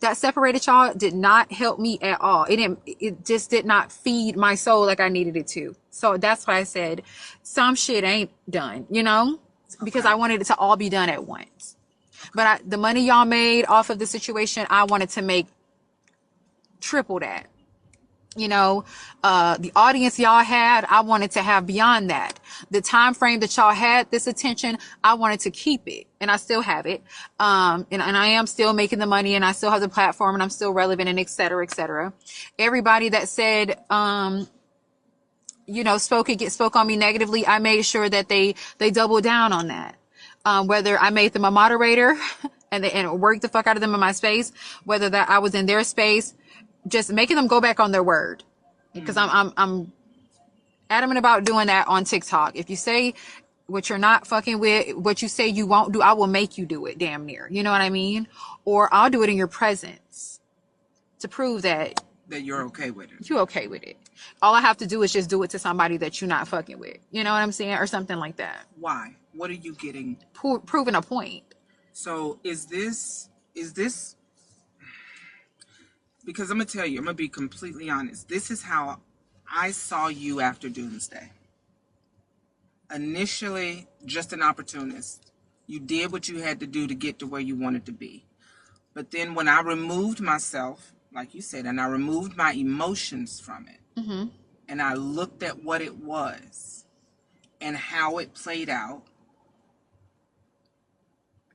that separated y'all did not help me at all. It just did not feed my soul like I needed it to. So that's why I said some shit ain't done, you know, because I wanted it to all be done at once. But the money y'all made off of the situation, I wanted to make triple that. You know, the audience y'all had, I wanted to have beyond that. The time frame that y'all had this attention, I wanted to keep it, and I still have it. And I am still making the money, and I still have the platform, and I'm still relevant, and et cetera, et cetera. Everybody that said, you know, spoke on me negatively, I made sure that they doubled down on that. Whether I made them a moderator and worked the fuck out of them in my space, whether that I was in their space, just making them go back on their word, because I'm adamant about doing that on TikTok. If you say what you're not fucking with, what you say you won't do, I will make you do it, damn near. You know what I mean? Or I'll do it in your presence to prove that you're okay with it. You're okay with it. All I have to do is just do it to somebody that you're not fucking with. You know what I'm saying? Or something like that. Why? What are you getting? Proving a point. So is this, because I'm going to tell you, I'm going to be completely honest. This is how I saw you after Doomsday. Initially, just an opportunist. You did what you had to do to get to where you wanted to be. But then when I removed myself, like you said, and I removed my emotions from it, and I looked at what it was and how it played out,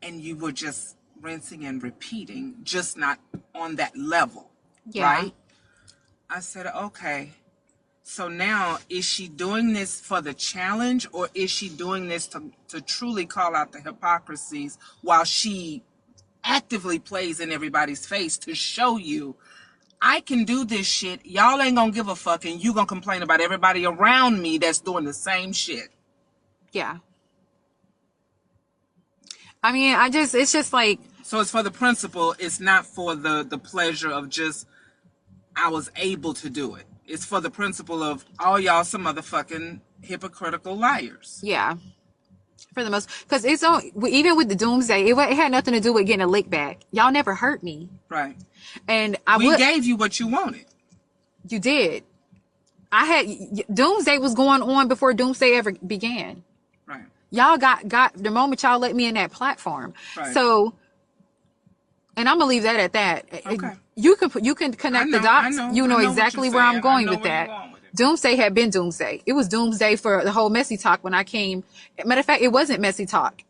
and you were just rinsing and repeating, just not on that level. Yeah. Right? I said, okay, so now is she doing this for the challenge, or is she doing this to truly call out the hypocrisies while she actively plays in everybody's face to show you, I can do this shit, y'all ain't gonna give a fuck, and you gonna complain about everybody around me that's doing the same shit? Yeah. I mean, it's just like... So it's for the principle, it's not for the pleasure of just, I was able to do it. It's for the principle of, all y'all some motherfucking hypocritical liars. Yeah. For the most, because it's on, even with the Doomsday, it had nothing to do with getting a lick back. Y'all never hurt me. Right. And we gave you what you wanted. You did. Doomsday was going on before Doomsday ever began. Right. Y'all got the moment y'all let me in that platform. Right. So, and I'm gonna leave that at that. Okay. You can connect the dots. You know exactly where I'm going with that. Doomsday had been Doomsday. It was Doomsday for the whole messy talk when I came. Matter of fact, it wasn't messy talk.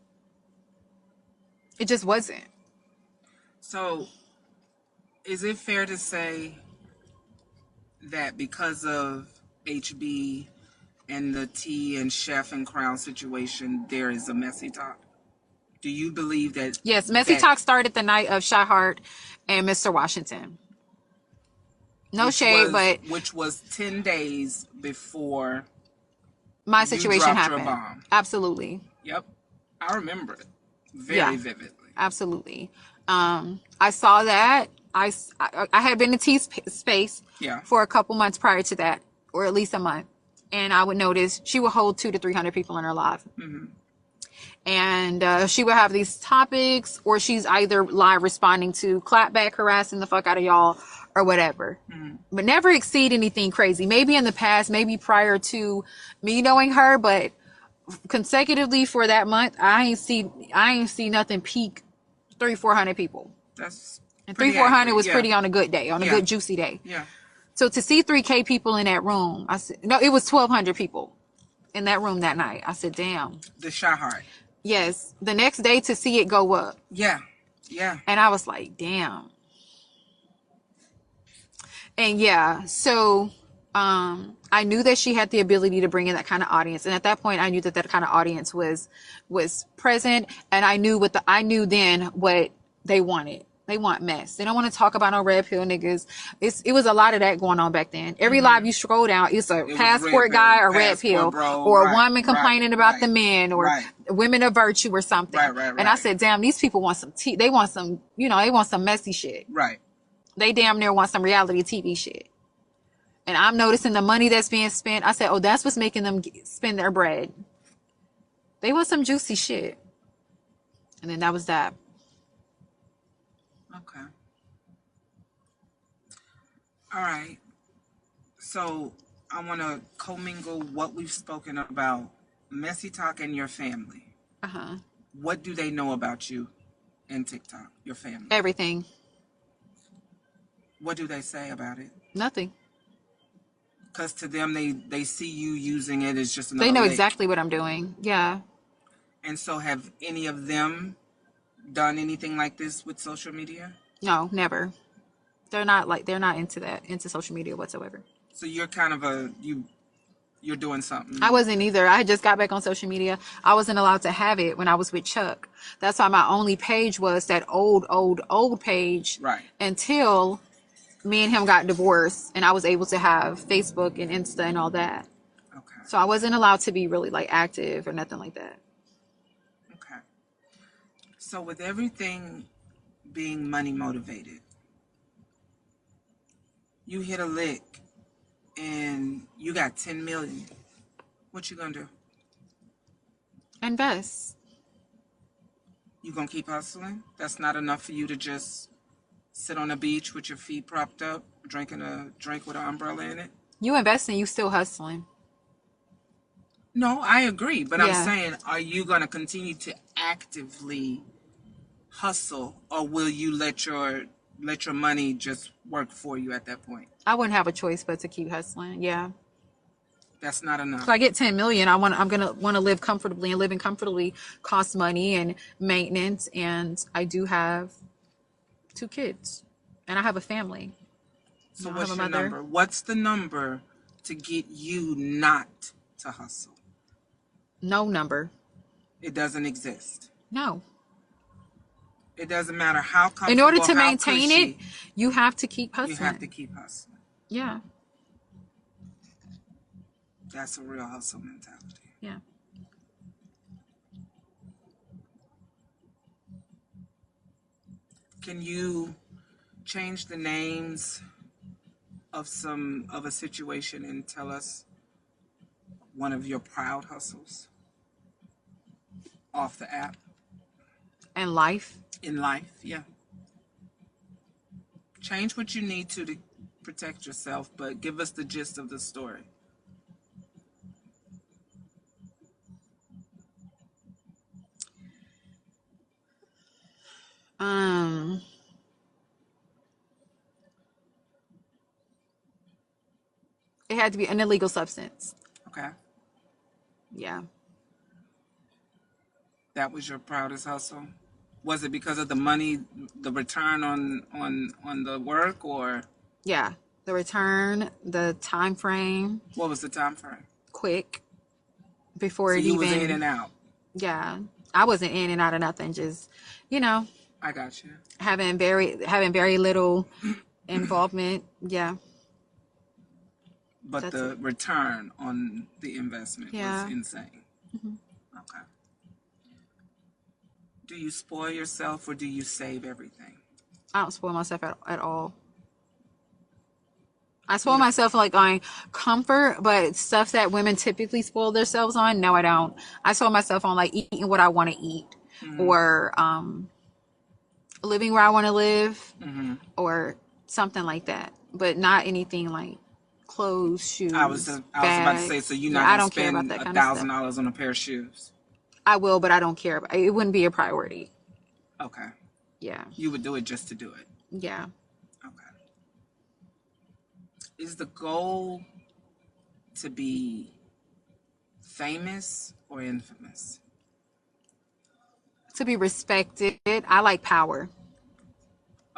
It just wasn't. So, is it fair to say that because of HB and the tea and chef and crown situation, there is a messy talk? Do you believe that? Yes, messy talk started the night of Shy Heart and Mr. Washington. No shade, but which was 10 days before my situation happened. Your bomb. Absolutely. Yep, I remember it very vividly. Absolutely. I saw that. I had been in T space for a couple months prior to that, or at least a month, and I would notice she would hold 200 to 300 people in her live. And she would have these topics, or she's either live responding to clapback, harassing the fuck out of y'all, or whatever. But never exceed anything crazy. Maybe in the past, maybe prior to me knowing her, but consecutively for that month, I ain't see nothing peak 300-400 people. That's and 300-400 was pretty on a good day, on a good juicy day. Yeah. So to see 3K people in that room, I said no, it was 1,200 people in that room that night. I said, damn. The Shy Heart. Yes. The next day to see it go up. Yeah. Yeah. And I was like, damn. And so I knew that she had the ability to bring in that kind of audience. And at that point, I knew that kind of audience was present. And I knew then what they wanted. They want mess. They don't want to talk about no red pill niggas. It was a lot of that going on back then. Every live you scroll down, it's a passport guy or red pill, bro, or a woman complaining about the men, or women of virtue or something. And I said, damn, these people want some tea. They want some, they want some messy shit. Right. They damn near want some reality TV shit. And I'm noticing the money that's being spent. I said, oh, that's what's making them spend their bread. They want some juicy shit. And then that was that. Okay. All right. So I want to commingle what we've spoken about, messy talk and your family. Uh-huh. What do they know about you and TikTok, your family? Everything. What do they say about it? Nothing. Because to them, they see you using it as just another They know lick. exactly what I'm doing. Yeah. And so have any of them done anything like this with social media? No, never. They're not into social media whatsoever. So you're kind of you're doing something. I wasn't either. I had just got back on social media. I wasn't allowed to have it when I was with Chuck. That's why my only page was that old page. Right. Until me and him got divorced and I was able to have Facebook and Insta and all that. Okay. So I wasn't allowed to be really like active or nothing like that. Okay. So with everything being money motivated, you hit a lick and you got 10 million. What you gonna do? Invest. You gonna keep hustling? That's not enough for you to just sit on a beach with your feet propped up, drinking a drink with an umbrella in it? You investing, you still hustling. No, I agree. But Yeah. I'm saying, are you gonna continue to actively hustle, or will you let your money just work for you at that point? I wouldn't have a choice but to keep hustling. Yeah. That's not enough. So I get 10 million. I'm gonna want to live comfortably, and living comfortably costs money and maintenance. And I do have 2 kids, and I have a family. So I what's have a your mother. number? What's the number to get you not to hustle? No number. It doesn't exist. No. It doesn't matter how comfortable, In order to how maintain cushy, it, you have to keep hustling. you have to keep hustling. Yeah. That's a real hustle mentality. Yeah. Can you change the names of a situation and tell us one of your proud hustles off the app? And life. In life, yeah. Change what you need to protect yourself, but give us the gist of the story. It had to be an illegal substance. Okay. Yeah. That was your proudest hustle? Was it because of the money, the return on the work, or? Yeah. The return, the time frame. What was the time frame? Quick. Before so it you even. was in and out. Yeah. I wasn't in and out of nothing. Just, I got you. having very little involvement. Yeah. But the return on the investment was insane. Mm-hmm. Okay. Do you spoil yourself or do you save everything? I don't spoil myself at all. I spoil myself like on comfort, but stuff that women typically spoil themselves on, no, I don't. I spoil myself on like eating what I want to eat, or living where I want to live, or something like that. But not anything like clothes, shoes. I was about to say, so you're not gonna spend $1,000 on a pair of shoes. I will, but I don't care. It wouldn't be a priority. Okay. Yeah. You would do it just to do it. Yeah. Okay. Is the goal to be famous or infamous? To be respected. I like power.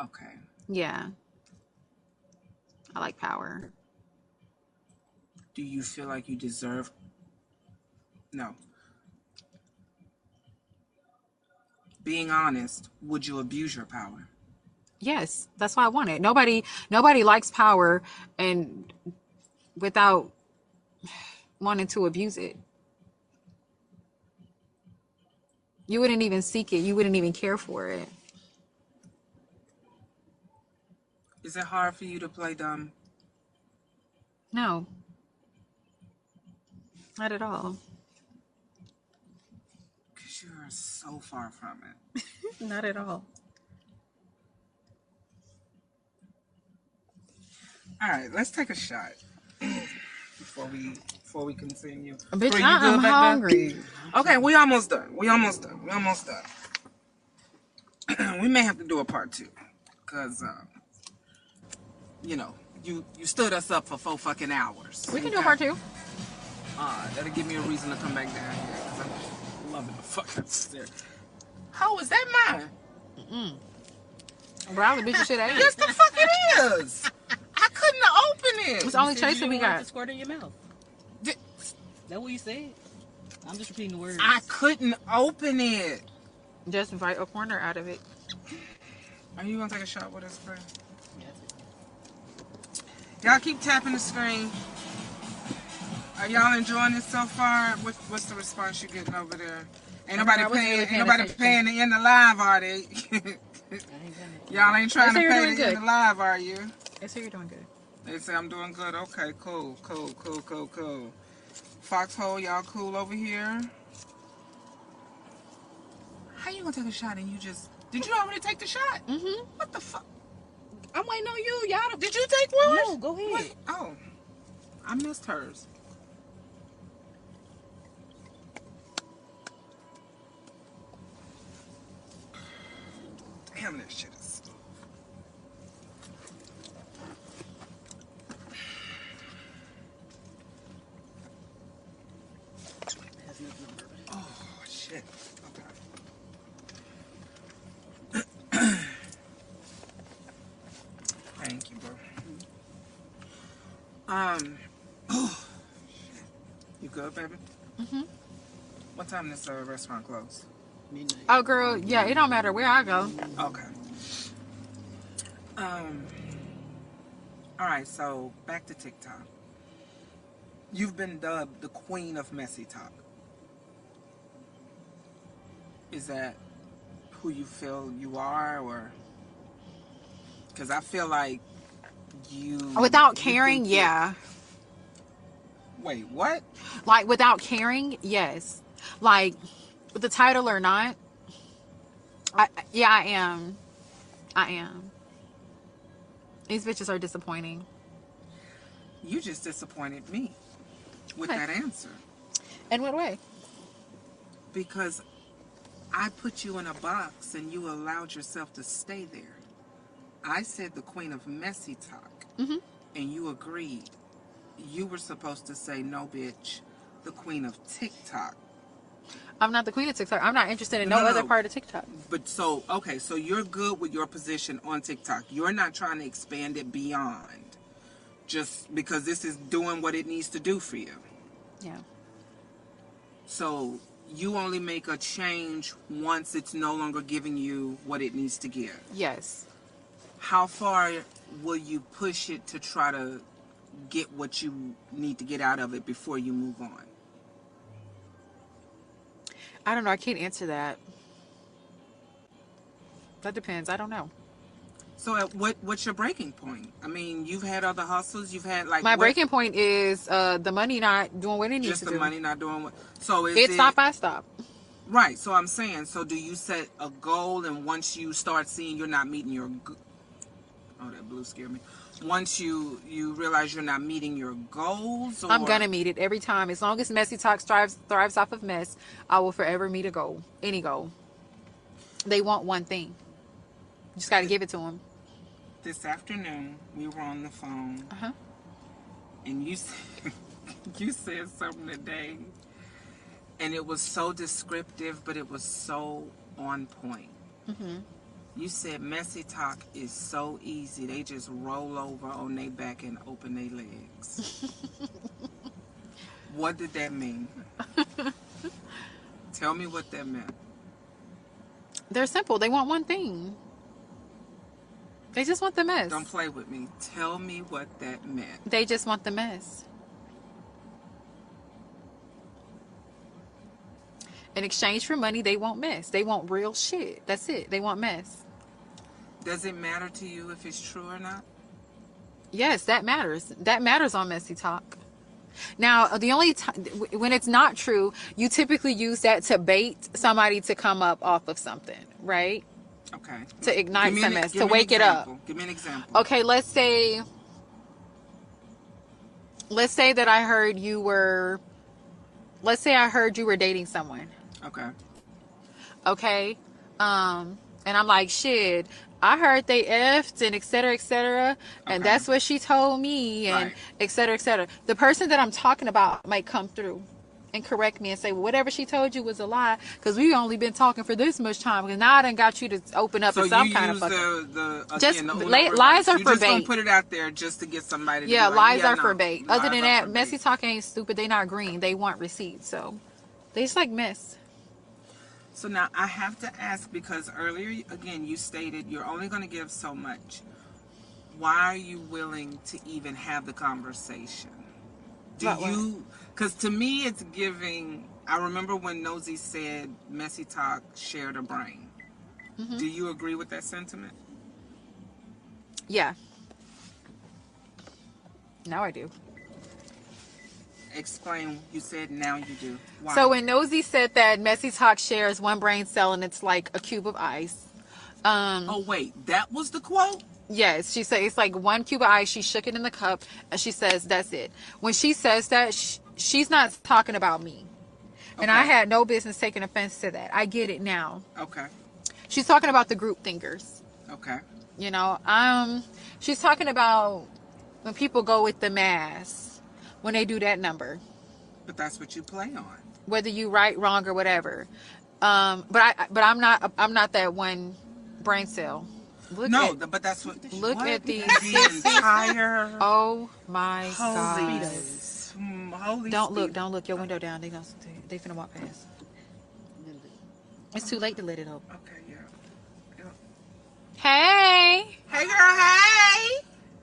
Okay. Yeah. I like power. Do you feel like you deserve? No. Being honest, would you abuse your power? Yes, that's why I want it. Nobody likes power and without wanting to abuse it. You wouldn't even seek it. You wouldn't even care for it. Is it hard for you to play dumb? No. Not at all. Because you are so far from it. Not at all. All right, let's take a shot before we continue. Bitch, Bree, you I'm good back hungry. there? Okay, we almost done. We almost done. We may have to do a part 2 because you know you stood us up for 4 fucking hours. We can do a part 2. That'll give me a reason to come back down here because I'm loving the fuck upstairs. How is that mine? Bro, the bitch shit ain't. Yes, the fuck it is. I couldn't open it. It's only chaser we got. To squirt in your mouth. Is that what you said? I'm just repeating the words. I couldn't open it. Just bite a corner out of it. Are you gonna take a shot with us, friend? Yes. Y'all keep tapping the screen. Are y'all enjoying it so far? What's the response you getting over there? Ain't nobody paying to end the live, are they? Y'all ain't trying to pay to end the live, are you? They say you're doing good. They say I'm doing good. Okay, cool. Foxhole, y'all cool over here? How you gonna take a shot and you just... Did you already take the shot? Mm-hmm. What the fuck? I'm waiting on you. Y'all. Did you take one? No, go ahead. What? Oh, I missed hers. Damn, that shit is... Oh, shit. Okay. Thank you, bro. Oh, shit. You good, baby? Mm-hmm. What time does the restaurant close? Midnight. Oh, girl, yeah, it don't matter where I go. Okay. All right, so back to TikTok. You've been dubbed the queen of messy talk. Is that who you feel you are, or? Because I feel like you... Without caring, yeah. Wait, what? Like, without caring, yes. Like, with the title or not, I am. These bitches are disappointing. You just disappointed me with Okay. that answer. In what way? Because I put you in a box and you allowed yourself to stay there. I said the queen of messy talk, Mm-hmm. and you agreed. You were supposed to say, no, bitch, the queen of TikTok. I'm not the queen of TikTok. I'm not interested in no other part of TikTok. But so, okay, so you're good with your position on TikTok. You're not trying to expand it beyond just because this is doing what it needs to do for you. Yeah. So you only make a change once it's no longer giving you what it needs to give. Yes. How far will you push it to try to get what you need to get out of it before you move on? I don't know. I can't answer that. That depends. I don't know. So at what's your breaking point? I mean, you've had other hustles. You've had like... My breaking point is the money not doing what it needs to do. Just the money not doing what... So is it stop, I stop. Right. So I'm saying, so do you set a goal, and once you start seeing you're not meeting your... Oh, that blue scared me. Once you realize you're not meeting your goals, or... I'm gonna meet it every time. As long as Messy Talk thrives off of mess, I will forever meet a goal. Any goal. They want one thing. You just gotta give it to them. This afternoon, we were on the phone, Uh-huh. and you said something today, and it was so descriptive, but it was so on point. Mm-hmm. You said messy talk is so easy. They just roll over on their back and open their legs. What did that mean? Tell me what that meant. They're simple. They want one thing. They just want the mess. Don't play with me. Tell me what that meant. They just want the mess. In exchange for money, they want mess. They want real shit. That's it. They want mess. Does it matter to you if it's true or not? Yes, that matters. That matters on Messy Talk. Now, the only time when it's not true, you typically use that to bait somebody to come up off of something, right? Okay. To ignite some mess, to wake it up. Give me an example. Okay, let's say let's say that I heard you were, let's say I heard you were dating someone. Okay. Okay. And I'm like, shit, I heard they effed and et cetera, and Okay. that's what she told me, and Right. et cetera, et cetera. The person that I'm talking about might come through and correct me and say, well, whatever she told you was a lie, because we only been talking for this much time, because now I done got you to open up So in some you kind use of fucking... lies are you for just bait. gonna put it out there just to get somebody to Yeah, be like, lies yeah, are no, for bait. lies Other than are that, for messy bait. talk ain't stupid. They not green. They want receipts. So they just like mess. So now I have to ask, because earlier again you stated you're only going to give so much. Why are you willing to even have the conversation? Because to me it's giving, I remember when Nosy said messy talk shared a brain. Mm-hmm. Do you agree with that sentiment? Yeah. Now I do. Explain. You said now you do. Why? So when Nosy said that messy talk shares one brain cell and it's like a cube of ice. Oh wait, that was the quote? Yes, she said it's like one cube of ice. She shook it in the cup and she says that's it. When she says that, she's not talking about me. And I had no business taking offense to that. I get it now. Okay. She's talking about the group thinkers. Okay. You know, she's talking about when people go with the mass, when they do that number. But that's what you play on. Whether you right, wrong, or whatever. But I'm not that one brain cell. But that's what. Look what? at these. The entire. Oh my God! Holy Don't look! speed. Don't look! Your window down. They finna walk past. It's too late to let it open. Okay, yeah. Hey! Hey, girl. Hey.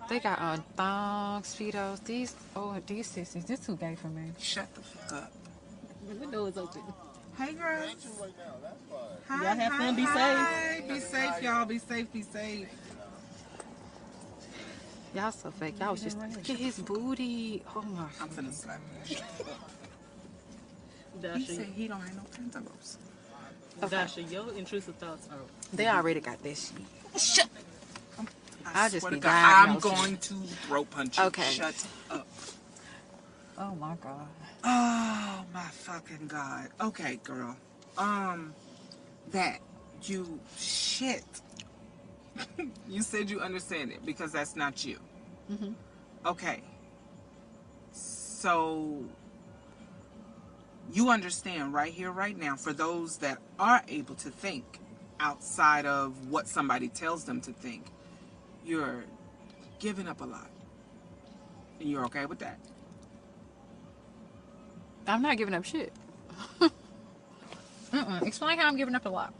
They got on thongs, speedos. These sissies. This too gay for me. Shut the fuck up. The window is open. Hey, girl. Hi, Y'all have fun. Be safe. Be safe, y'all. Be safe. Be safe. Y'all so fake. Y'all was just look at his booty. Oh my! I'm finna slap that shit. He Dasha, said he don't have no pentacles. Dasha, your intrusive thoughts are. They already got this shit. Shut. I'll just swear be to God, I'm diagnosing. going to throat punch you. Okay. Shut up. Oh my God. Oh my fucking God. Okay, girl. That you shit. You said you understand it because that's not you. Mm-hmm. Okay. So you understand right here, right now, for those that are able to think outside of what somebody tells them to think, you're giving up a lot. And you're okay with that? I'm not giving up shit. Explain how I'm giving up a lot.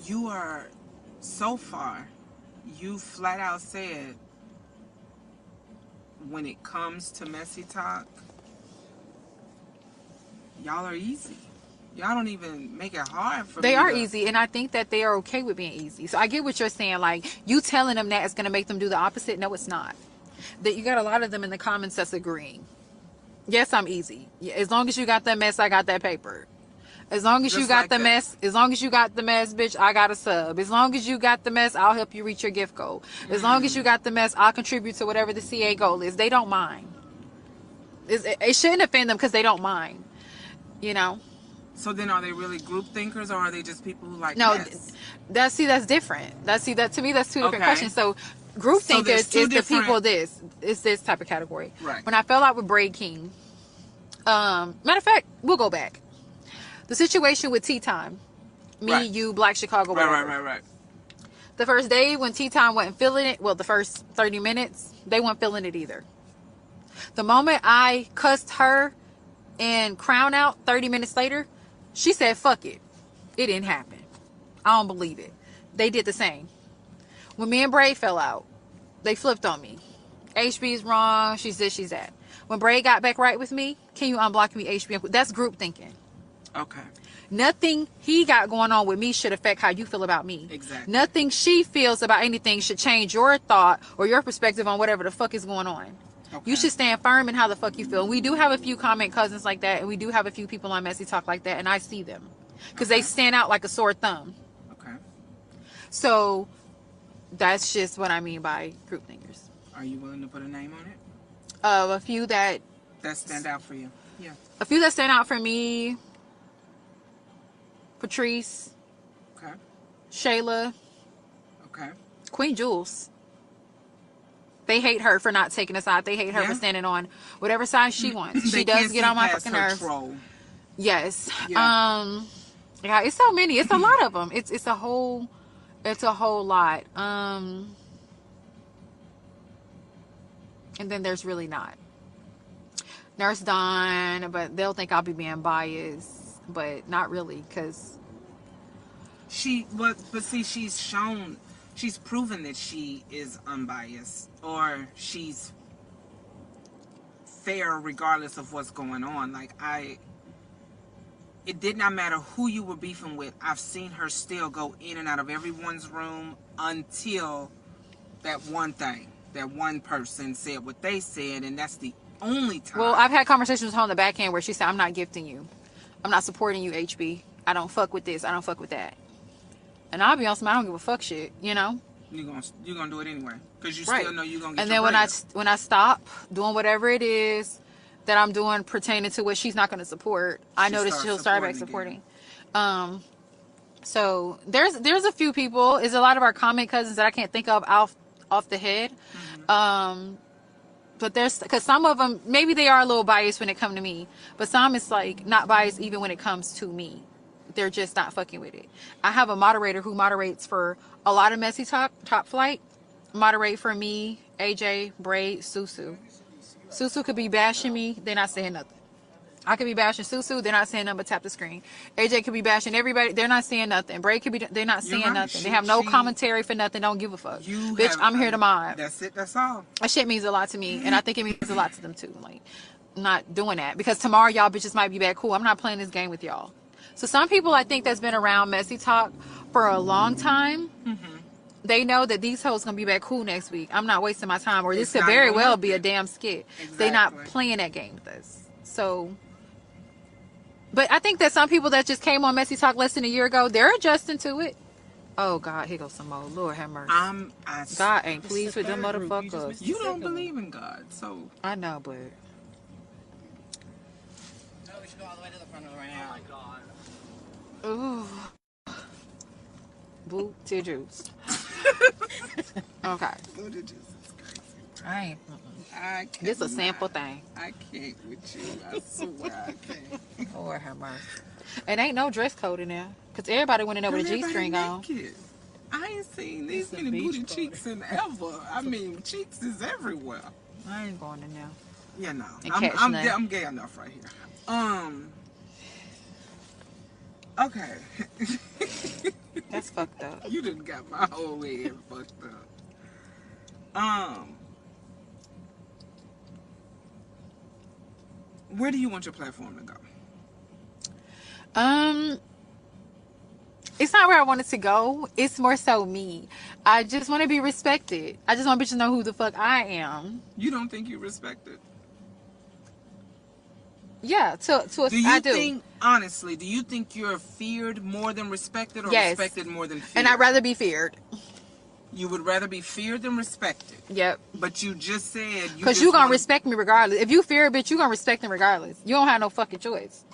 You are, so far, you flat out said, when it comes to messy talk, y'all are easy. Y'all don't even make it hard for me. They are easy, and I think that they are okay with being easy. So I get what you're saying. Like, you telling them that is going to make them do the opposite. No, it's not. That you got a lot of them in the comments that's agreeing. Yes, I'm easy. As long as you got that mess, I got that paper. As long as you Just got like the that. mess, bitch, I got a sub. As long as you got the mess, I'll help you reach your gift goal. As long as you got the mess, I'll contribute to whatever the CA goal is. They don't mind. It shouldn't offend them because they don't mind. You know? So then are they really group thinkers, or are they just people who like No, mess? that's different. That to me, that's two different Okay. questions. So group So there's thinkers two is the different- people is this type of category. Right. When I fell out with Braid King, matter of fact, we'll go back. The situation with Tea Time, me, Right. you, Black Chicago, whatever. Right. The first day when Tea Time wasn't feeling it, well, the first 30 minutes, they weren't feeling it either. The moment I cussed her and Crown out 30 minutes later, she said, fuck it. It didn't happen. I don't believe it. They did the same. When me and Braid fell out, they flipped on me. HB's wrong. She's this, she's that. When Braid got back right with me, can you unblock me, HB? That's group thinking. Okay. Nothing he got going on with me should affect how you feel about me. Exactly. Nothing she feels about anything should change your thought or your perspective on whatever the fuck is going on. Okay. You should stand firm in how the fuck you feel. We do have a few comment cousins like that, and we do have a few people on Messy Talk like that, and I see them. Because they stand out like a sore thumb. Okay. So, that's just what I mean by group thinkers. Are you willing to put a name on it? A few that stand out for you. Yeah. A few that stand out for me. Patrice. Okay. Shayla. Okay. Queen Jules. They hate her for not taking a side. They hate her for standing on whatever side she wants. She does get on my fucking nerves. Troll. Yes. Yeah. Yeah, it's so many. It's a lot of them. It's a whole lot. And then there's really not. Nurse Dawn, but they'll think I'll be being biased, but not really, because but see, she's proven that she is unbiased, or she's fair regardless of what's going on. Like, it did not matter who you were beefing with. I've seen her still go in and out of everyone's room until that one person said what they said, and that's the only time. Well, I've had conversations with her on the back end where she said, I'm not gifting you. I'm not supporting you, HB. I don't fuck with this. I don't fuck with that. And I'll be honest, I don't give a fuck shit, you know? You're gonna do it anyway. Because you still know you're gonna get and then when I stop doing whatever it is that I'm doing pertaining to what she's not going to support, I know that she'll start back supporting. So there's a few people. There's a lot of our comment cousins that I can't think of off the head. Mm-hmm. But because some of them, maybe they are a little biased when it comes to me, but some it's like not biased even when it comes to me. They're just not fucking with it. I have a moderator who moderates for a lot of Messy Talk, Top Flight, moderate for me, AJ, Braid, Susu. Susu could be bashing me, they're not saying nothing. I could be bashing Susu, they're not saying nothing but tap the screen. AJ could be bashing everybody, they're not saying nothing. Braid could be, they're not saying nothing. They have no commentary for nothing, don't give a fuck. Bitch, I'm here to mod. That's it, that's all. That shit means a lot to me, and I think it means a lot to them too. Like, I'm not doing that, because tomorrow y'all bitches might be back cool. I'm not playing this game with y'all. So some people I think that's been around Messy Talk for a long time, they know that these hoes gonna be back cool next week. I'm not wasting my time, or this could very well be a damn skit. Exactly. They're not playing that game with us. So, but I think that some people that just came on Messy Talk less than a year ago, they're adjusting to it. Oh God, here goes some more. Lord have mercy. God ain't pleased with them motherfuckers. You don't believe in God, so I know, but no, we should go all the way to the front of it right now. Oh my God. ooh, boo to juice. Okay. Go to juice. I ain't. I can't. This a sample thing. I can't with you. I swear I can't. Lord have mercy. And ain't no dress code in there, because everybody went in there with a G-string on. I ain't seen these many booty cheeks in ever. I mean, cheeks is everywhere. I ain't going in there. Yeah, no. I'm gay enough right here. Okay. That's fucked up. You done got my whole head fucked up. Where do you want your platform to go? It's not where I want it to go. It's more so me. I just want to be respected. I just want bitches to know who the fuck I am. You don't think you're respected? Yeah, I do. Honestly, do you think you're feared more than respected, or respected more than feared? And I'd rather be feared. You would rather be feared than respected? Yep. But you just said... Because you gonna respect me regardless. If you fear a bitch, you gonna respect me regardless. You don't have no fucking choice.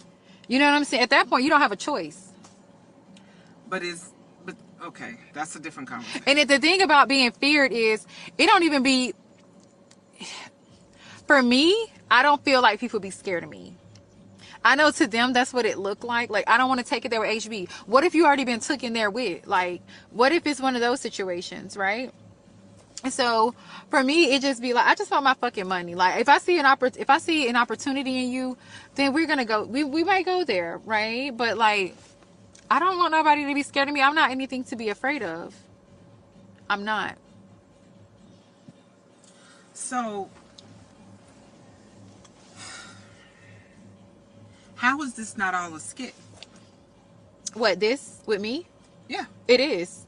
You know what I'm saying? At that point, you don't have a choice. But okay, that's a different conversation. And the thing about being feared is, it don't even be... For me, I don't feel like people be scared of me. I know to them that's what it looked like. Like, I don't want to take it there with HB. What if you already been took in there with? Like, what if it's one of those situations, right? And so for me, it just be like, I just want my fucking money. Like, if I see an opportunity in you, then we're gonna go. We might go there, right? But like, I don't want nobody to be scared of me. I'm not anything to be afraid of. I'm not. So, how is this not all a skit? What, this with me? Yeah, it is.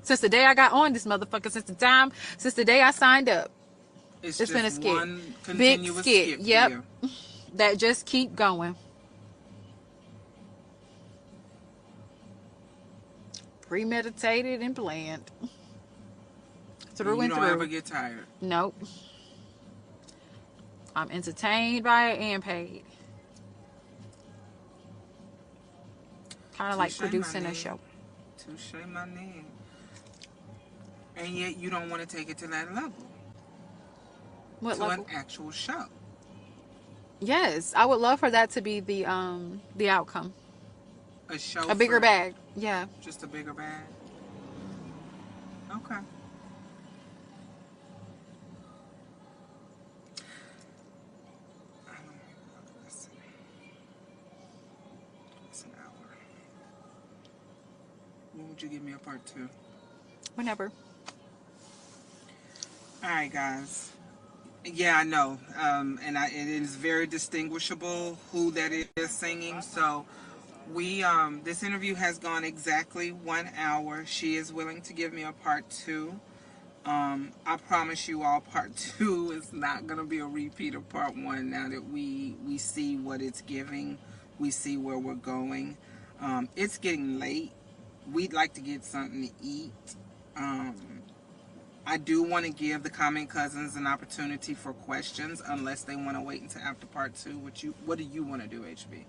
Since the day I got on this motherfucker, since the day I signed up, it's been a skit. One big skit. Yep. That just keep going. Premeditated and planned. through You and don't through. ever get tired. Nope. I'm entertained by it and paid. Kind of like producing a show. Touche my name. And yet you don't want to take it to that level. What to level? An actual show. Yes, I would love for that to be the outcome. A show. A bigger bag. Yeah. Just a bigger bag. Okay. It's an hour. When would you give me a part 2? Whenever. All right, guys. Yeah, I know. It is very distinguishable who that is singing. So this interview has gone exactly 1 hour. She is willing to give me a part 2. I promise you all, part 2 is not going to be a repeat of part 1 now that we see what it's giving. We see where we're going. It's getting late. We'd like to get something to eat. I do want to give the comment cousins an opportunity for questions, unless they want to wait until after part 2. What do you want to do, HB?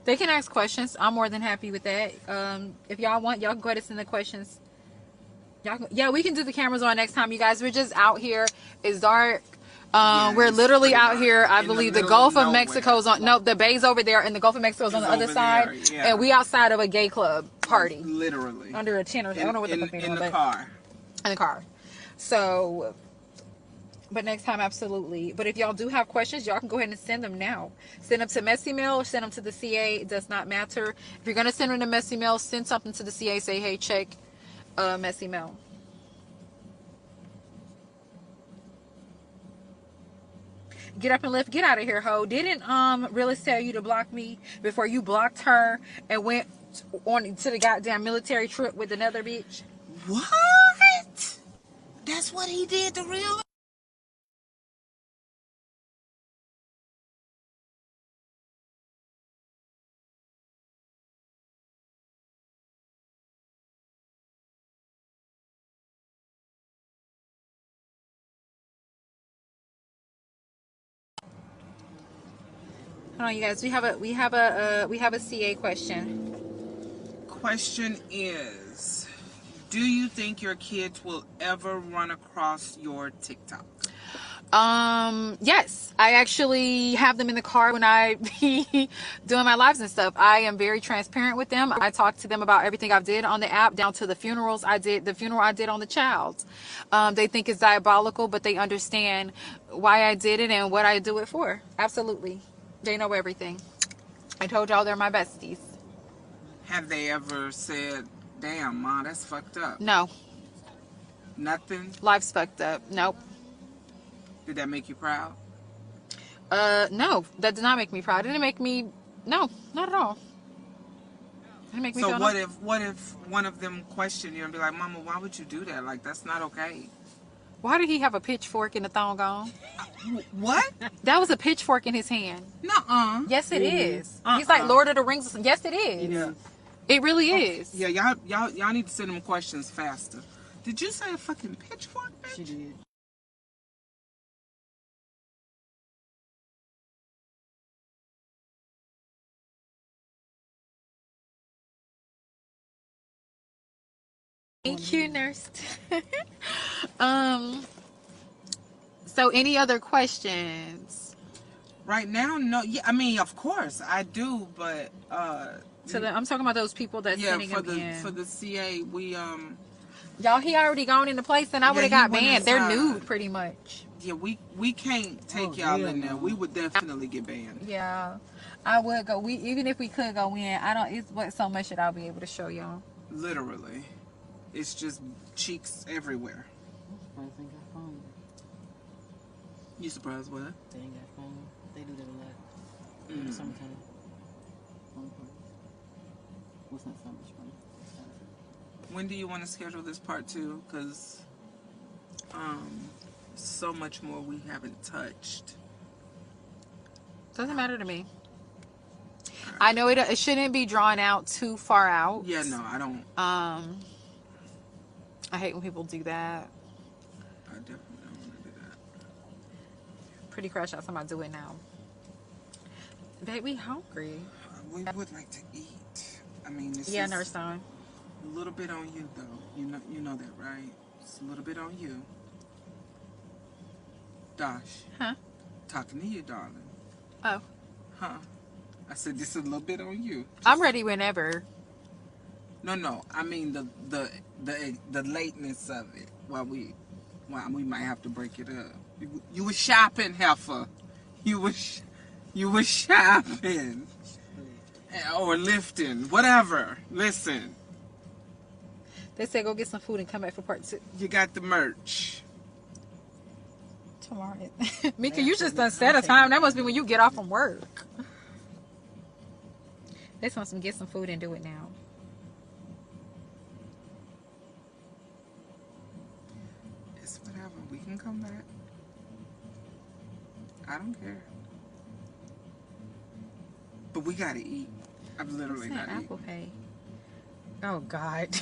They can ask questions. I'm more than happy with that. If y'all want, y'all can go ahead and send the questions. Yeah, we can do the cameras on next time, you guys. We're just out here. It's dark. We're literally out dark. Here. I believe the Gulf of Mexico's on. No, the bay's over there, and the Gulf of Mexico's on the other side. Yeah. And we outside of a gay club party. Literally. Under a tent or I don't know what the fuck in the car. In the car. So, but next time, absolutely. But if y'all do have questions, y'all can go ahead and send them now. Send them to Messy Mail or send them to the CA. It does not matter. If you're going to send them to Messy Mail, send something to the CA. Say, hey, check Messy Mail. Get up and lift. Get out of here, ho. Didn't Realist tell you to block me before you blocked her and went on to the goddamn military trip with another bitch? What? That's what he did to Realist? Hold on, you guys. We have a CA question. Question is, do you think your kids will ever run across your TikTok? Yes, I actually have them in the car when I be doing my lives and stuff. I am very transparent with them. I talk to them about everything I've did on the app, down to the funeral I did on the child. They think it's diabolical, but they understand why I did it and what I do it for. Absolutely. They know everything. I told y'all they're my besties. Have they ever said, damn, Ma, that's fucked up? No. Nothing? Life's fucked up. Nope. Did that make you proud? No, that did not make me proud. It didn't make me, no, not at all. It didn't make me so feel what if one of them questioned you and be like, Mama, why would you do that? Like, that's not okay. Why did he have a pitchfork and a thong on? What? That was a pitchfork in his hand. Nuh-uh. Yes, it is. He's like Lord of the Rings. Yes, it is. Yeah. It really is. Yeah, y'all need to send them questions faster. Did you say a fucking pitchfork, bitch? She did. Thank you, nurse. So any other questions? Right now, no. Yeah, I mean, of course I do, but I'm talking about those people that's sending for them in. For the CA, we y'all, he already gone into place, and I would have got banned. They're nude, pretty much. Yeah, we can't take y'all in there. We would definitely get banned. Yeah, I would go. Even if we could go in, it's what so much that I'll be able to show y'all. Literally, it's just cheeks everywhere. You surprised what? They ain't got phone. They do that a lot. In the summertime. What's not so much fun? When do you want to schedule this part 2? Because so much more we haven't touched. Doesn't matter to me. Right. I know it shouldn't be drawn out too far out. Yeah, no, I don't. I hate when people do that. Pretty crash out. Somebody do it now. Babe, we hungry. We would like to eat. I mean, this Yeah, is nurse time. a little bit on you, though. You know that, right? It's a little bit on you. Dosh. Huh? Talking to you, darling. Oh. Huh? I said this is a little bit on you. I'm ready whenever. No. I mean the lateness of it. While we might have to break it up. You were shopping, heifer. You were shopping. Or lifting. Whatever. Listen. They said go get some food and come back for part 2. You got the merch. Tomorrow. Mika, you just done set a time. That must be when you get off from work. They just want to get some food and do it now. It's whatever. We can come back. I don't care. But we gotta eat. I've literally got to eat. Apple Pay. Oh God.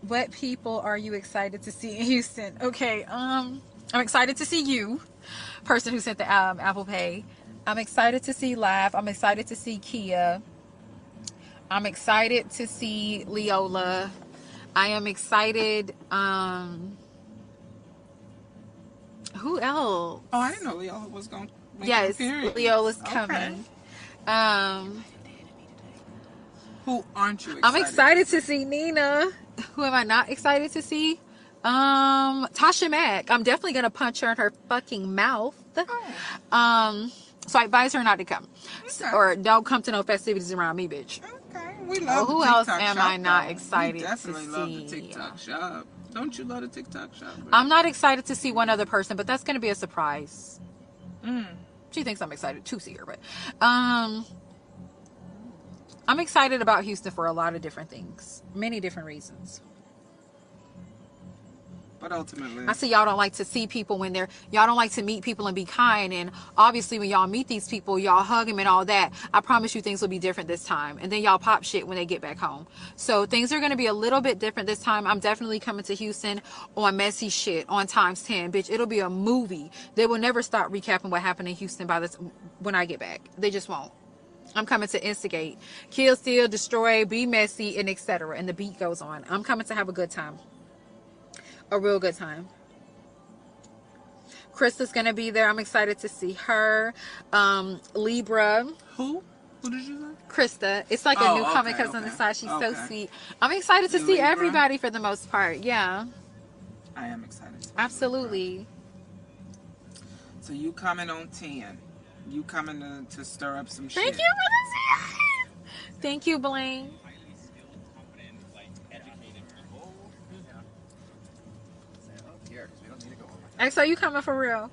What people are you excited to see in Houston? Okay, I'm excited to see you, person who sent the Apple Pay. I'm excited to see Laugh. I'm excited to see Kia. I'm excited to see Leola. I am excited. Who else? Oh, I didn't know Leola was going to make an Yes, appearance. Leola's Okay. coming. Who aren't you excited? I'm excited to see Nina. Who am I not excited to see? Tasha Mack. I'm definitely gonna punch her in her fucking mouth. So I advise her not to come. Okay. Or don't come to no festivities around me, bitch. Okay, we love who the else TikTok am shop, I not though. excited We to definitely love the see? TikTok shop. Don't you love the TikTok shop? Babe? I'm not excited to see one other person, but that's gonna be a surprise. Mm. She thinks I'm excited to see her, but I'm excited about Houston for a lot of different things. Many different reasons. But ultimately, I see y'all don't like to see people when y'all don't like to meet people and be kind. And obviously when y'all meet these people, y'all hug them and all that. I promise you things will be different this time. And then y'all pop shit when they get back home. So things are going to be a little bit different this time. I'm definitely coming to Houston on messy shit on times 10. Bitch, it'll be a movie. They will never stop recapping what happened in Houston when I get back. They just won't. I'm coming to instigate, kill, steal, destroy, be messy, and etc. And the beat goes on. I'm coming to have a good time. A real good time. Krista's gonna be there. I'm excited to see her. Libra. who did you say? Krista. It's like a new comic okay, cousin on the okay. side. She's so Okay. sweet. I'm excited to see Libra? everybody for the most part. Yeah. I am excited. Absolutely. So you coming on 10? You coming to stir up some shit? Thank you for the Thank you, Blaine. XO, you coming for real?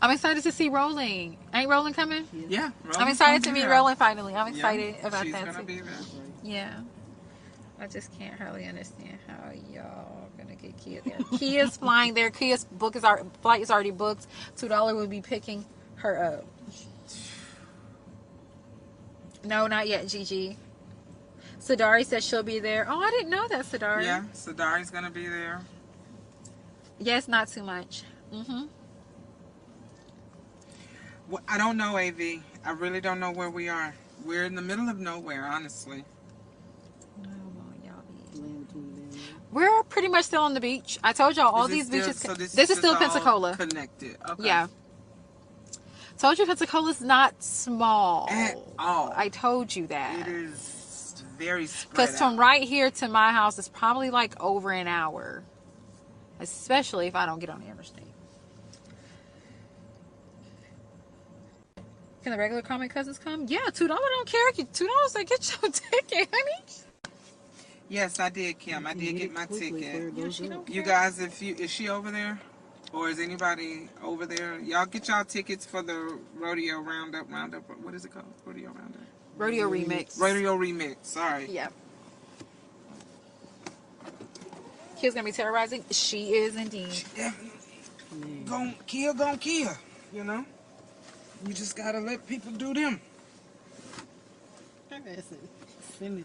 I'm excited to see Rolling. Ain't Rolling coming? Yeah. I'm excited to meet Rolling finally. I'm excited about she's that gonna too. be there. Yeah. I just can't hardly understand how y'all gonna get Kia there. Kia's flying there. Kia's flight is already booked. $2 will be picking her up. No, not yet, Gigi. Sadari says she'll be there. Oh, I didn't know that, Sadari. Yeah, Sadari's gonna be there. Yes, not too much. Well, I don't know, AV. I really don't know where we are. We're in the middle of nowhere, honestly. I don't know, y'all. We're pretty much still on the beach. I told y'all all these beaches. So this is still all Pensacola. Connected. Okay. Yeah. Told you Pensacola's not small. At all. I told you that. It is very spread Because from right here to my house is probably like over an hour. Especially if I don't get on the interstate. Can the regular comic cousins come? Yeah, $2 don't care. $2 they get your ticket, honey. Yes, I did, Kim. I did get my ticket. Yeah, she don't care. You guys, is she over there? Or is anybody over there? Y'all get y'all tickets for the rodeo roundup. What is it called? Rodeo roundup. Rodeo remix. Rodeo remix. Sorry. Yeah. Kia's gonna be terrorizing. She is indeed. She definitely gon' kill. You know. You just gotta let people do them.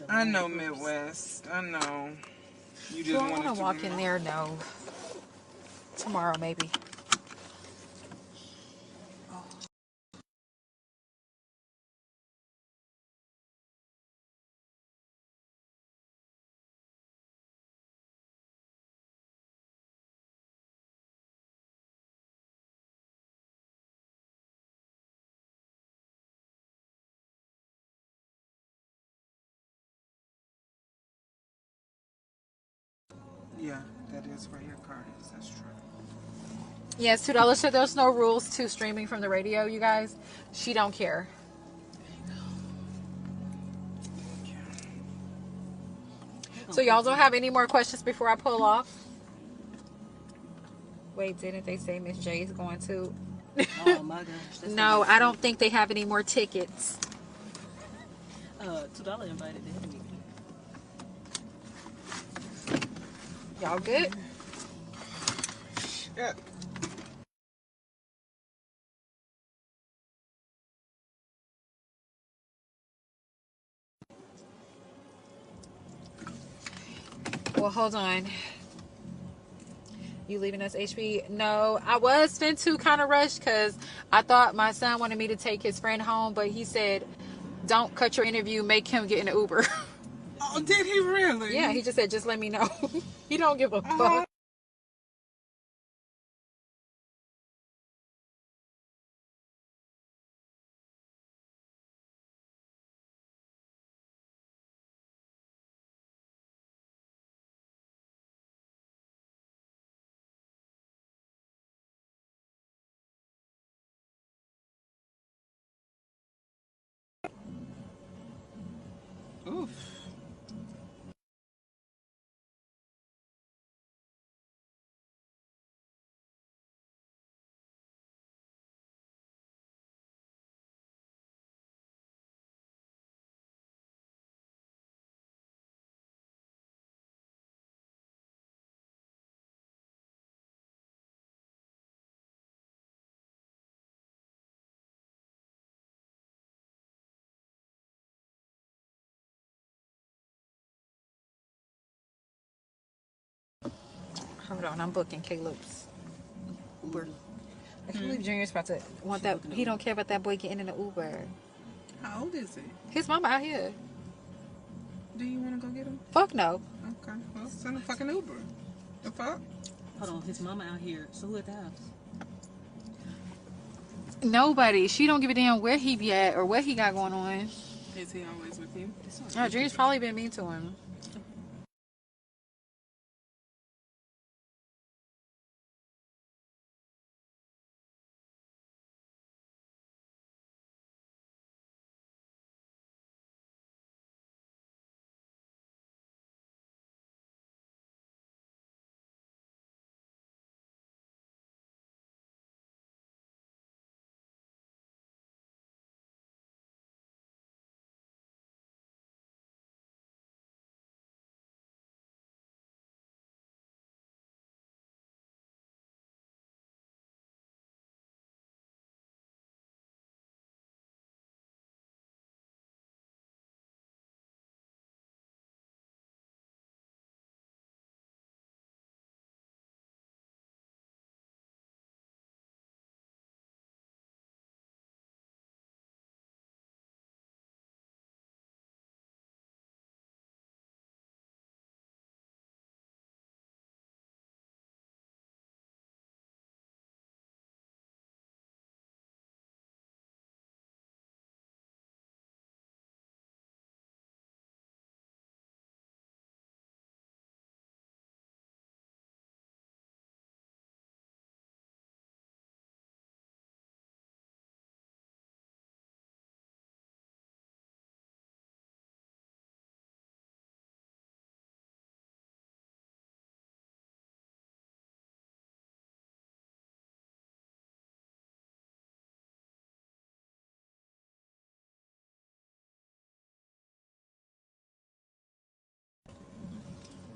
I know Midwest. I know. You just Do I wanted want to to walk in there? No. tomorrow maybe. Yeah, that is where your card is. That's true. Yes, $2. So there's no rules to streaming from the radio, you guys. She don't care. So y'all don't have any more questions before I pull off? Wait, didn't they say Miss J is going to? Oh my gosh. No, I don't think they have any more tickets. $2 invited. They haven't even. Y'all good? Yeah. Well, hold on. You leaving us, HB? No, I was fin to kind of rush because I thought my son wanted me to take his friend home, but he said, don't cut your interview, make him get in an Uber. Oh, did he really? Yeah, he just said, just let me know. He don't give a fuck. Oof. Hold on, I'm booking Caleb's Uber. I can't believe Junior's about to want that. He don't care about that boy getting in the Uber. How old is he? His mama out here. Do you want to go get him? Fuck no. Okay. Well, send a fucking Uber. The fuck? Hold on, his mama out here. So who at the house? Nobody. She don't give a damn where he be at or what he got going on. Is he always with you? Oh, Junior's probably been mean to him.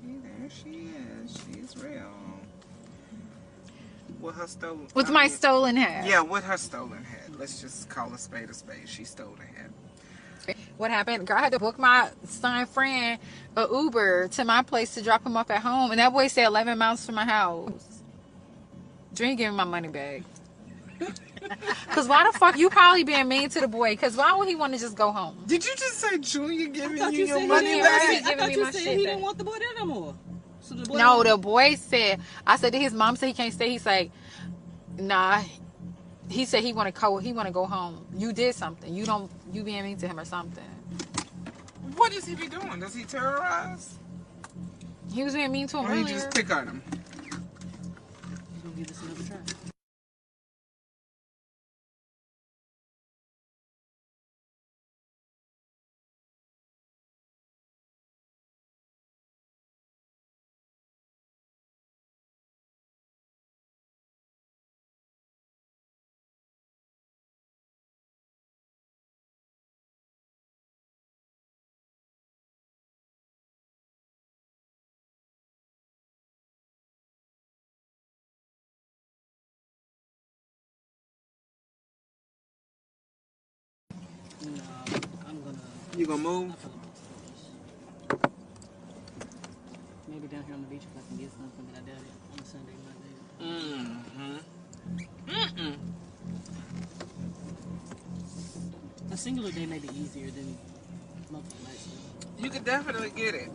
Hey, there she is. She's real. With her stolen. With my stolen hat. Yeah, with her stolen hat. Let's just call a spade a spade. She stole the hat. What happened? Girl, I had to book my son friend a Uber to my place to drop him off at home, and that boy said 11 miles from my house. Dream giving my money back. Cause why the fuck you probably being mean to the boy? Cause why would he want to just go home? Did you just say Junior giving you your said money he back? really I giving thought me you my said shit he back. didn't want the boy there no more. So the boy No, the boy said. I said that his mom said he can't stay. He's like, nah. He said he want to go home. You did something. You being mean to him or something. What does he be doing? Does he terrorize? He was being mean to him Or earlier. he just pick on him? He's gonna give this another try. No, I'm gonna. You gonna move? I feel like maybe down here on the beach if I can get something, but I doubt it on a Sunday, Monday. A singular day may be easier than multiple nights. You could definitely get it.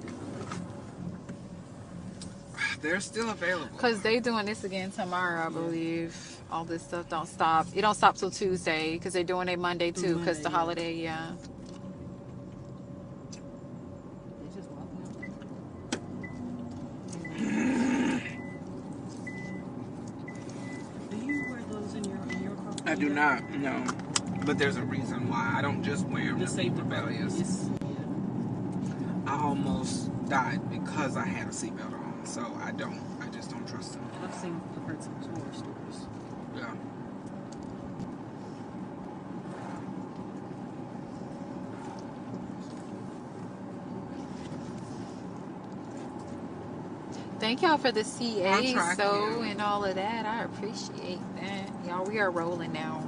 They're still available. Cause they doing this again tomorrow, I believe. All this stuff don't stop. It don't stop till Tuesday because they're doing it Monday too because the holiday. Yeah. They just walking out. Do you wear those in your car? I do not, no. But there's a reason why. I don't just wear them. The safety rebellious. Yeah. I almost died because I had a seatbelt on, so I just don't trust them. I've heard some horror stories. Yeah. Thank y'all for the CA Contract, so yeah. and all of that. I appreciate that. Y'all, we are rolling now.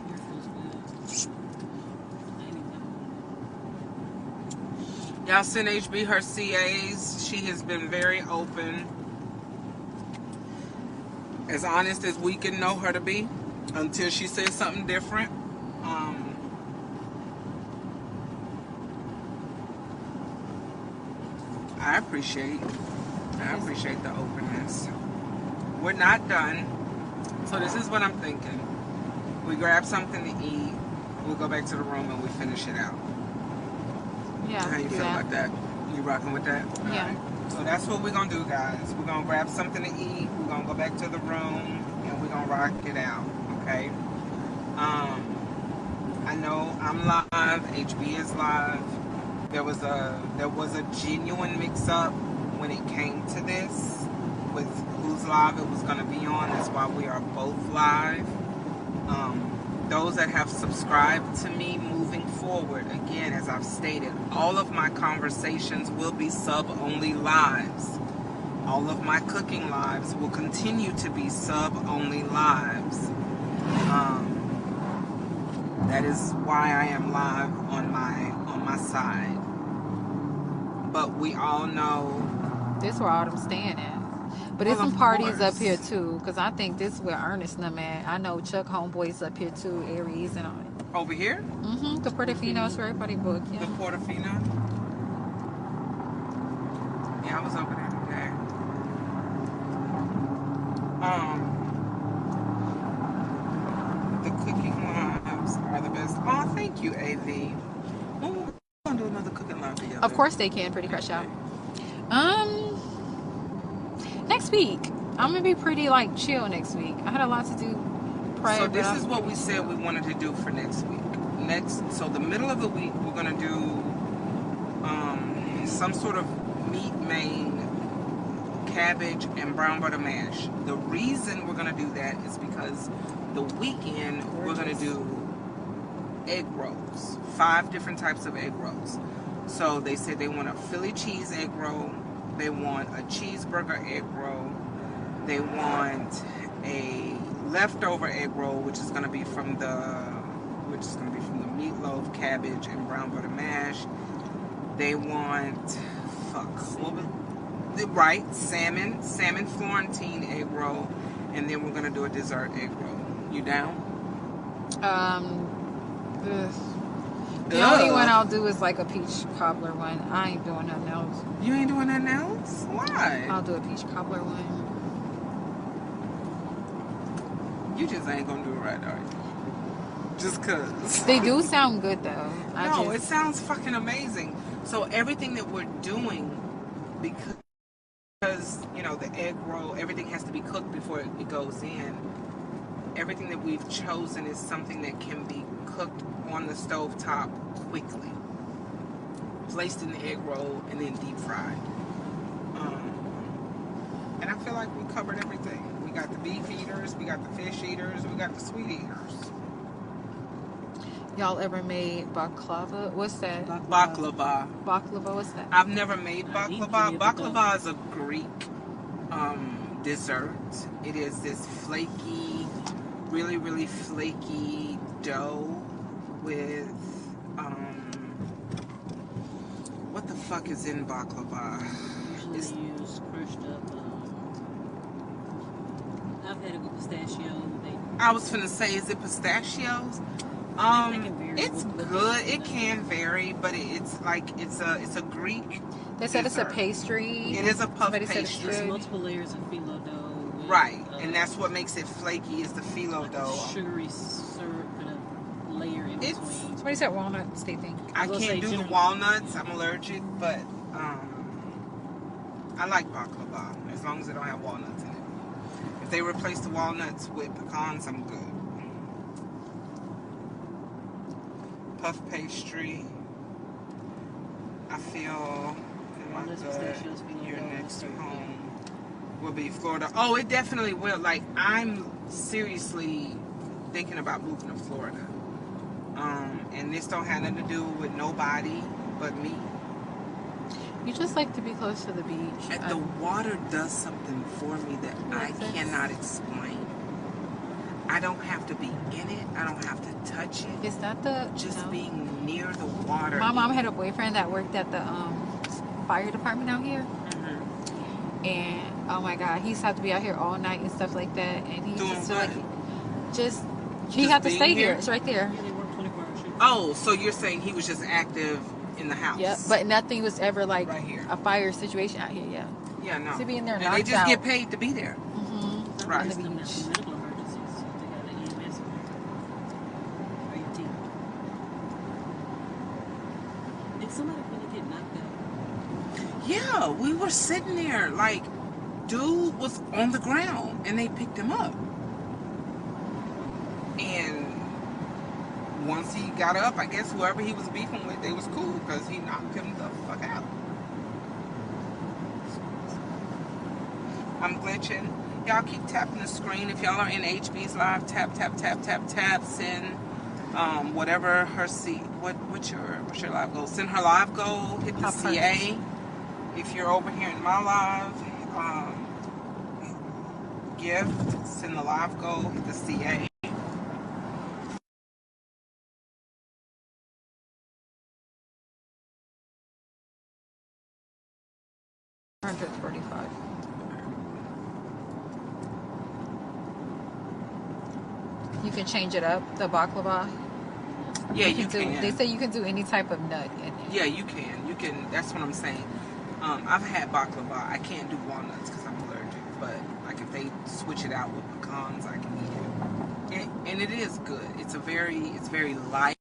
Hair feels good. I ain't even Y'all send HB her CAs. She has been very open. As honest as we can know her to be until she says something different. I appreciate the openness. We're not done. So this is what I'm thinking. We grab something to eat. We go back to the room and we finish it out. Yeah. How you feel about that? You rocking with that? Yeah. Right. So that's what we're gonna do, guys. We're gonna grab something to eat. We're gonna go back to the room and we're gonna rock it out. Okay. I know I'm live. HB is live. There was a genuine mix-up when it came to this with whose live it was gonna be on. That's why we are both live. Those that have subscribed to me moving forward, again, as I've stated, all of my conversations will be sub-only lives. All of my cooking lives will continue to be sub-only lives. That is why I am live on my side. But we all know this is where all them staying at. But there's some parties up here too, because I think this is where Ernest and them at. I know Chuck Homeboy's up here too, Aries and all. over here. The Portofino is where everybody booked. Yeah. The Portofino. Yeah, I was over there today. The cooking lives are the best. Oh, thank you, AV. Oh, we're gonna do another cooking live together. Of course they can, Pretty Crush Out. Next week. I'm gonna be pretty like chill next week. I had a lot to do prior. So this is what we said we wanted to do for next week. So the middle of the week we're gonna do some sort of meat main, cabbage, and brown butter mash. The reason we're gonna do that is because the weekend we're gonna do egg rolls, 5 different types of egg rolls. So they said they want a Philly cheese egg roll, they want a cheeseburger egg roll, they want a leftover egg roll, which is gonna be from the meatloaf, cabbage, and brown butter mash. They want Right, salmon Florentine egg roll, and then we're gonna do a dessert egg roll. You down? The only one I'll do is like a peach cobbler one. I ain't doing nothing else. You ain't doing nothing else? Why? I'll do a peach cobbler one. You just ain't gonna do it right, are you? Just cause. They do sound good though. It sounds fucking amazing. So everything that we're doing, because you know the egg roll, everything has to be cooked before it goes in. Everything that we've chosen is something that can be cooked on the stove top quickly, placed in the egg roll, and then deep fried. And I feel like we covered everything. We got the beef eaters, we got the fish eaters, we got the sweet eaters. Y'all ever made baklava? What's that? Baklava. Baklava, what's that? I've never made baklava. Baklava is a Greek dessert. It is this flaky, really, really flaky dough with what the fuck is in baklava? Usually use crushed up. I've had it with pistachio. I was finna say, is it pistachios? It's good. It can vary, but it's like it's a Greek. They said dessert. It's a pastry. It is a puff pastry. There's multiple layers of phyllo dough. With, right, and that's what makes it flaky is the phyllo like dough. Sugary syrup kind of layer in between. Somebody said walnuts. They think I can't do the walnuts. I'm allergic, but I like baklava as long as they don't have walnuts in it. If they replace the walnuts with pecans, I'm good. Puff pastry. I feel in my gut your next home will be Florida. Oh, it definitely will. Like, I'm seriously thinking about moving to Florida. And this don't have nothing to do with nobody but me. you just like to be close to the beach. And the water does something for me that I cannot explain. I don't have to be in it. I don't have to touch it. Is that the just being near the water? My mom had a boyfriend that worked at the fire department out here, and oh my god, he used to have to be out here all night and stuff like that. And he used to he had to stay here. It's right there. Yeah, they work 24 hours. Oh, so you're saying he was just active in the house? Yep, but nothing was ever like right here. A fire situation out here. Yeah. Yeah, no. To be in there, and they just get paid to be there. Right. On the beach. Medical emergencies. They got an EMS for your team. Did somebody really get knocked out? Yeah, we were sitting there like, dude was on the ground and they picked him up. And once he got up, I guess whoever he was beefing with, they was cool because he knocked him the fuck out. I'm glitching. Y'all keep tapping the screen. If y'all are in HB's live, tap, tap, tap, tap, tap. Send whatever her what's your live goal? Send her live goal. Hit the CA. If you're over here in my live, gift. Send the live goal. Hit the CA. 145. You can change it up, the baklava. Yeah, you can. They say you can do any type of nut in it. Yeah, you can. You can. That's what I'm saying. I've had baklava. I can't do walnuts because I'm allergic. But like if they switch it out with pecans, I can eat it. And it is good. It's very light.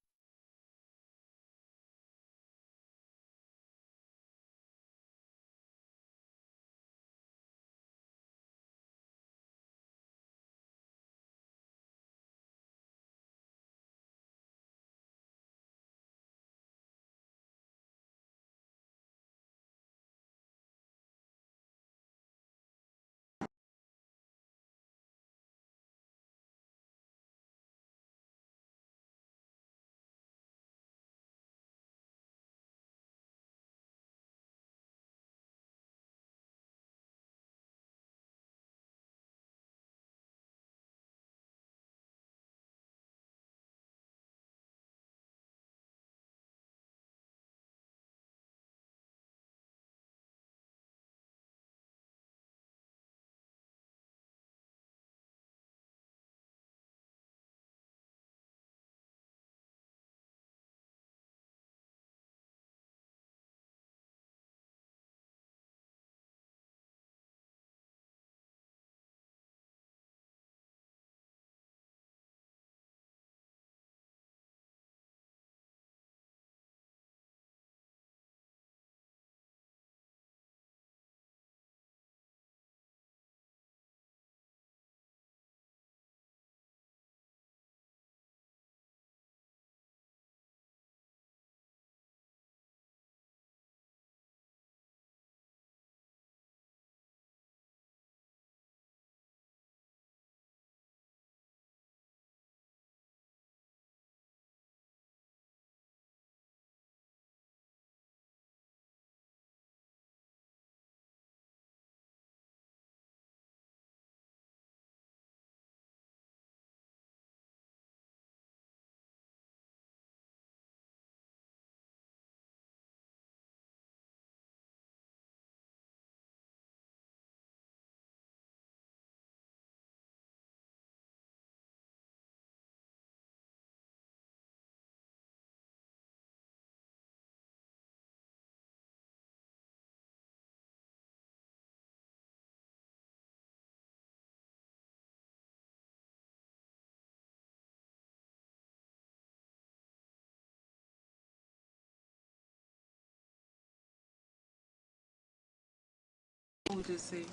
Who is he?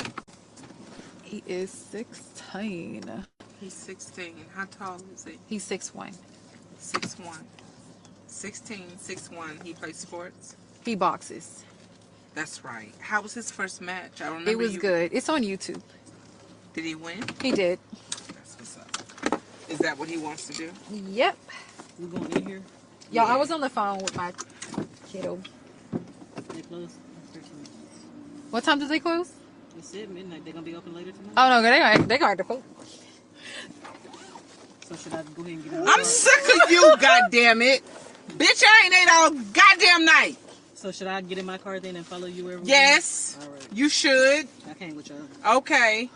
He is 16. He's 16. How tall is he? He's 6'1". 6'1". 16, 6'1". He plays sports? He boxes. That's right. How was his first match? I remember It was good. It's on YouTube. Did he win? He did. That's what's up. Is that what he wants to do? Yep. We going in here? Y'all, I was on the phone with my kiddo. They close. 13. What time does they close? They said midnight. They gonna be open later tonight. Oh no, they got to poop. So should I go ahead and get in? I'm sick of you, goddamn it. Bitch, I ain't ate all goddamn night. So should I get in my car then and follow you wherever? Yes. All right. You should. I came with y'all. Okay.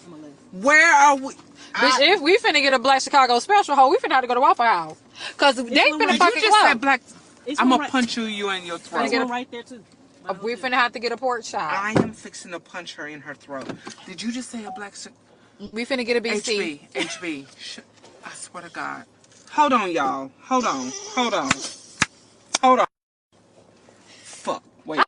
I'm gonna leave. Where are we? Bitch, if we finna get a Black Chicago special, ho, we finna have to go to Waffle House. Cause they finna Did you fucking just say close. black? It's I'm one gonna punch you in your There's throat. get a- one right there too. We finna have to get a pork chop. I am fixing to punch her in her throat. Did you just say a black? We finna get a BC. HB. I swear to God. Hold on, y'all. Hold on. Hold on. Hold on. Fuck. Wait.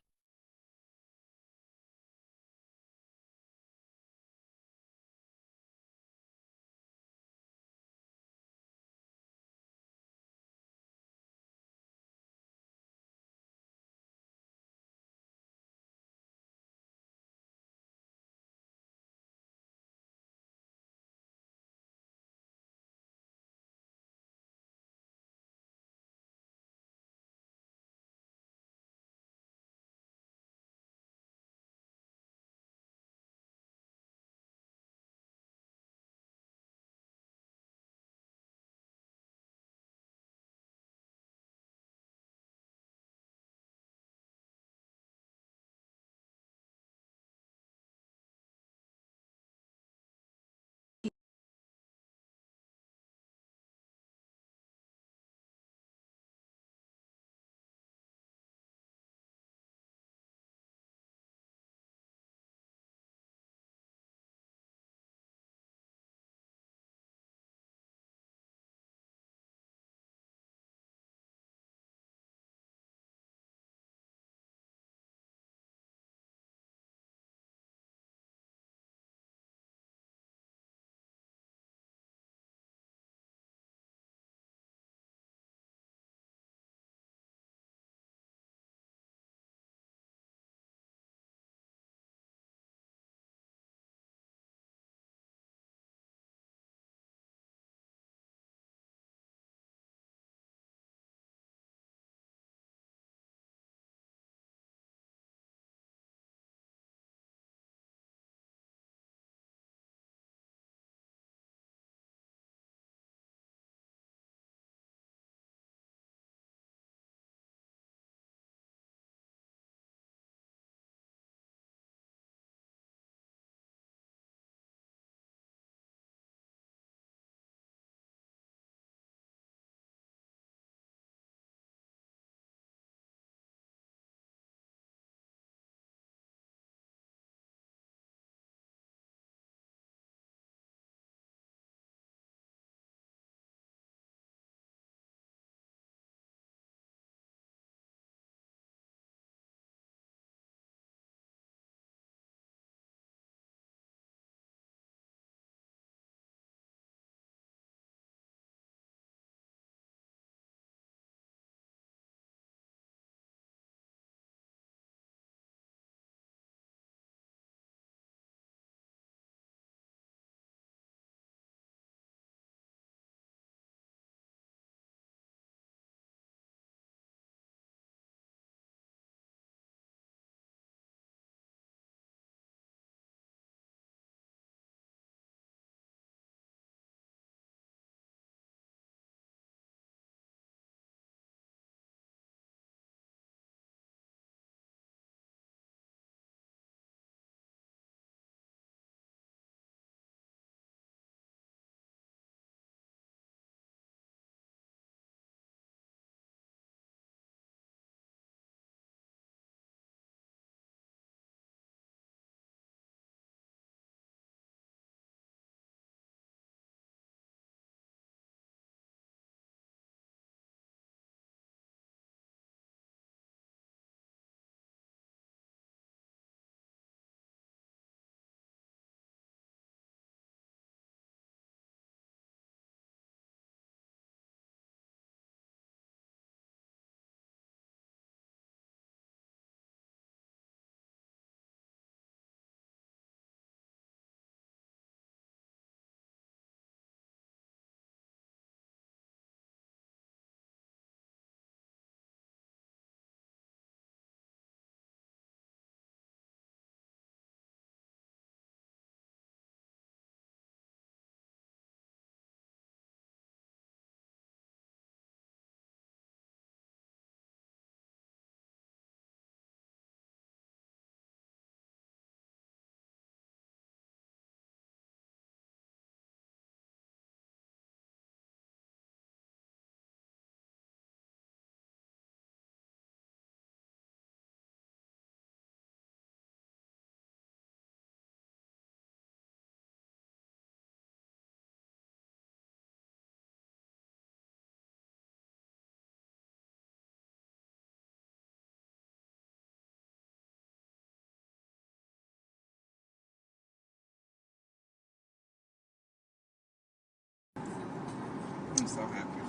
I'm so happy.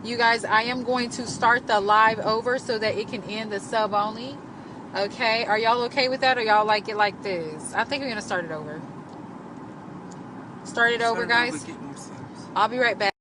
You guys, I am going to start the live over so that it can end the sub only. Okay, are y'all okay with that, or y'all like it like this? I think we're gonna start it over. Start it over, guys. I'll be right back.